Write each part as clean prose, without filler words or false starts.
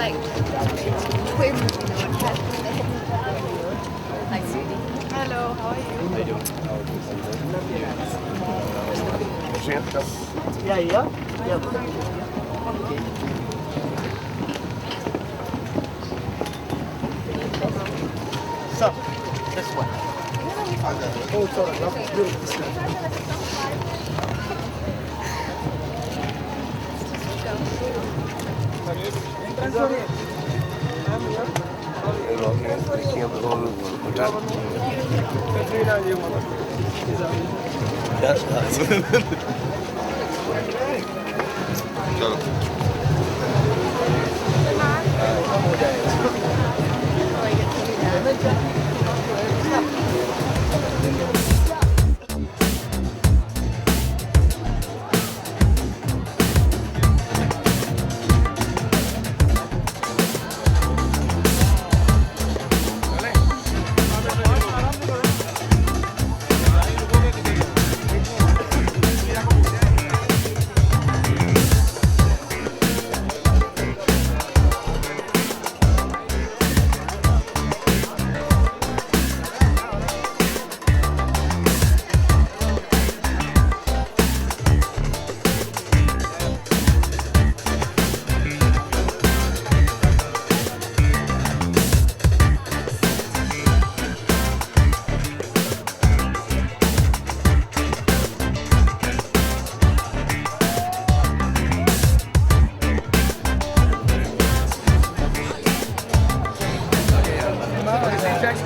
like twin, like sweetie. Hello, how are you? How you doing? Yeah. So, this one. Oh, sorry.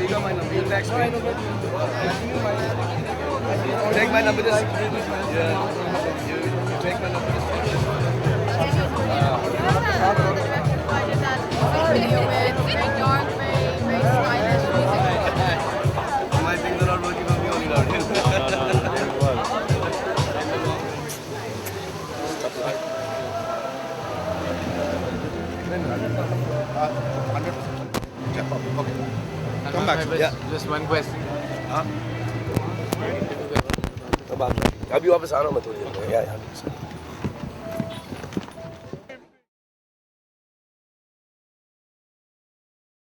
You got my number. You text me. Take my number. This. Yeah. You take my number. My things are not working for me only now. Come back. Yeah. Just one question. हाँ? अब आप अभी वापस आ रहा हूँ मैं थोड़ी देर में। या